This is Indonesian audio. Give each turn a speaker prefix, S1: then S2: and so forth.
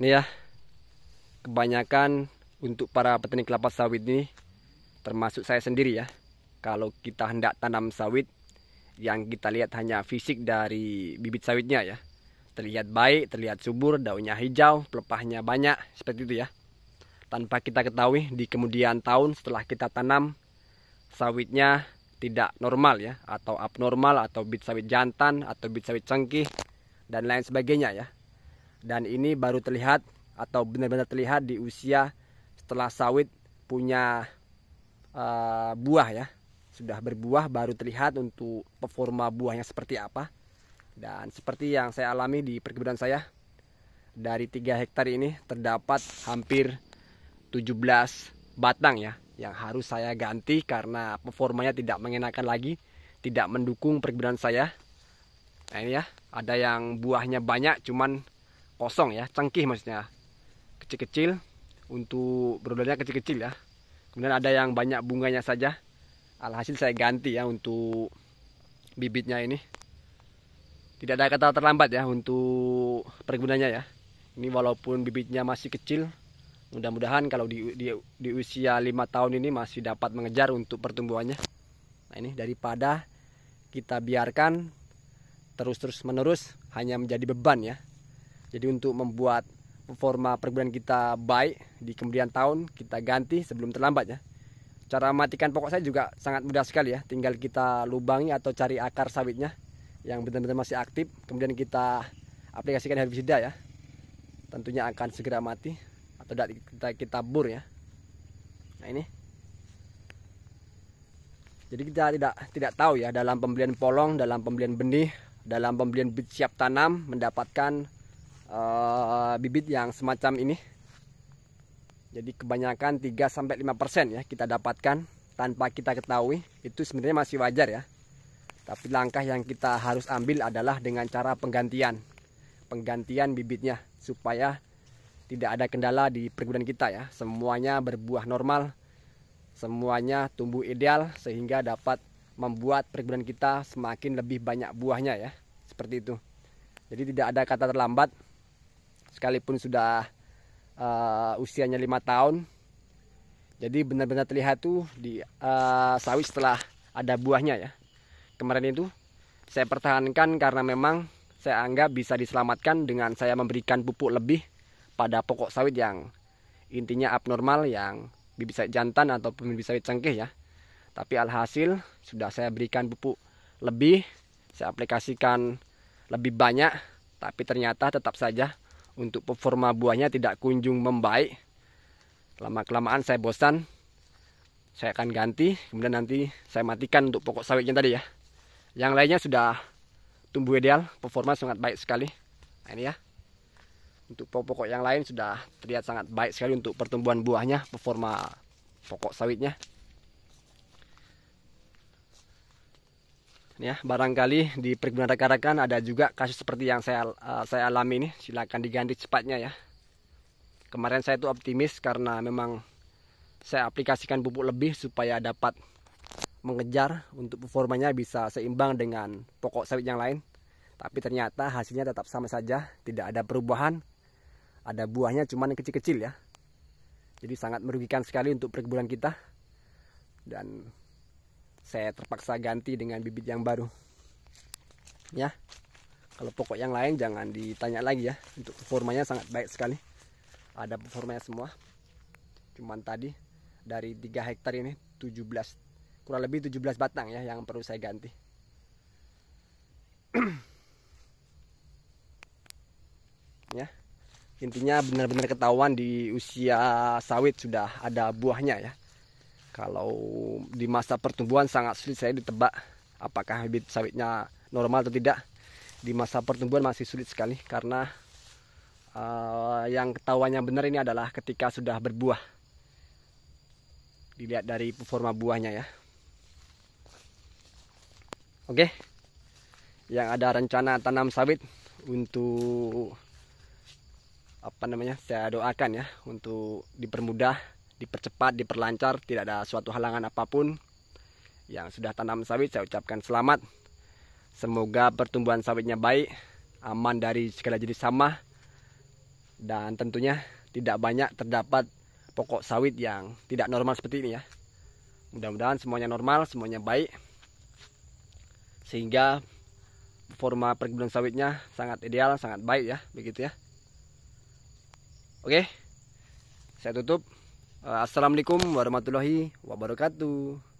S1: Ini ya, kebanyakan untuk para petani kelapa sawit ini, termasuk saya sendiri ya, kalau kita hendak tanam sawit, yang kita lihat hanya fisik dari bibit sawitnya ya. Terlihat baik, terlihat subur, daunnya hijau, pelepahnya banyak, seperti itu ya. Tanpa kita ketahui di kemudian tahun setelah kita tanam, sawitnya tidak normal ya, atau abnormal, atau bibit sawit jantan, atau bibit sawit cengkih, dan lain sebagainya ya. Dan ini baru terlihat atau benar-benar terlihat di usia setelah sawit punya buah ya. Sudah berbuah baru terlihat untuk performa buahnya seperti apa. Dan seperti yang saya alami di perkebunan saya, dari 3 hektar ini terdapat hampir 17 batang ya, yang harus saya ganti karena performanya tidak mengenakan lagi, tidak mendukung perkebunan saya. Nah ini ya, ada yang buahnya banyak cuman kosong ya, cengkih maksudnya, kecil-kecil, untuk berodolnya kecil-kecil ya. Kemudian ada yang banyak bunganya saja. Alhasil saya ganti ya untuk bibitnya ini. Tidak ada kata terlambat ya untuk perkebunannya ya. Ini walaupun bibitnya masih kecil, mudah-mudahan kalau di usia 5 tahun ini masih dapat mengejar untuk pertumbuhannya. Nah ini daripada kita biarkan terus menerus hanya menjadi beban ya. Jadi untuk membuat performa perkebunan kita baik di kemudian tahun, kita ganti sebelum terlambat ya. Cara matikan pokok saya juga sangat mudah sekali ya. Tinggal kita lubangi atau cari akar sawitnya yang benar-benar masih aktif, kemudian kita aplikasikan herbisida ya. Tentunya akan segera mati atau kita bur ya. Nah ini. Jadi kita tidak tahu ya dalam pembelian polong, dalam pembelian benih, dalam pembelian bibit siap tanam mendapatkan bibit yang semacam ini. Jadi kebanyakan 3-5% ya kita dapatkan tanpa kita ketahui. Itu sebenarnya masih wajar ya. Tapi langkah yang kita harus ambil adalah dengan cara penggantian bibitnya supaya tidak ada kendala di perkebunan kita ya. Semuanya berbuah normal, semuanya tumbuh ideal sehingga dapat membuat perkebunan kita semakin lebih banyak buahnya ya. Seperti itu. Jadi tidak ada kata terlambat. Sekalipun sudah usianya 5 tahun, jadi benar-benar terlihat tuh di sawit setelah ada buahnya ya. Kemarin itu saya pertahankan karena memang saya anggap bisa diselamatkan dengan saya memberikan pupuk lebih pada pokok sawit yang intinya abnormal, yang bibit sawit jantan atau bibit sawit cengkeh ya. Tapi alhasil sudah saya berikan pupuk lebih, saya aplikasikan lebih banyak, tapi ternyata tetap saja untuk performa buahnya tidak kunjung membaik. Lama-kelamaan saya bosan, saya akan ganti, kemudian nanti saya matikan untuk pokok sawitnya tadi ya. Yang lainnya sudah tumbuh ideal, performa sangat baik sekali. Nah ini ya, untuk pokok yang lain sudah terlihat sangat baik sekali untuk pertumbuhan buahnya, performa pokok sawitnya. Ya, barangkali di perkebunan rekan-rekan ada juga kasus seperti yang saya alami ini. Silakan diganti cepatnya ya. Kemarin saya tuh optimis karena memang saya aplikasikan pupuk lebih supaya dapat mengejar untuk performanya bisa seimbang dengan pokok sawit yang lain. Tapi ternyata hasilnya tetap sama saja, tidak ada perubahan. Ada buahnya cuman kecil-kecil ya. Jadi sangat merugikan sekali untuk perkebunan kita. Dan saya terpaksa ganti dengan bibit yang baru ya. Kalau pokok yang lain jangan ditanya lagi ya, untuk performanya sangat baik sekali, ada performanya semua. Cuman tadi dari 3 hektar ini 17, kurang lebih 17 batang ya yang perlu saya ganti. Ya, intinya benar-benar ketahuan di usia sawit sudah ada buahnya ya. Kalau di masa pertumbuhan sangat sulit saya ditebak apakah bibit sawitnya normal atau tidak. Di masa pertumbuhan masih sulit sekali karena yang ketahuannya benar ini adalah ketika sudah berbuah. Dilihat dari performa buahnya ya. Oke, yang ada rencana tanam sawit untuk saya doakan ya untuk dipermudah, dipercepat, diperlancar, tidak ada suatu halangan apapun. Yang sudah tanam sawit saya ucapkan selamat. Semoga pertumbuhan sawitnya baik, aman dari segala jenis hama, dan tentunya tidak banyak terdapat pokok sawit yang tidak normal seperti ini ya. Mudah-mudahan semuanya normal, semuanya baik, sehingga forma perkebunan sawitnya sangat ideal, sangat baik ya, begitu ya. Oke, saya tutup. Assalamualaikum warahmatullahi wabarakatuh.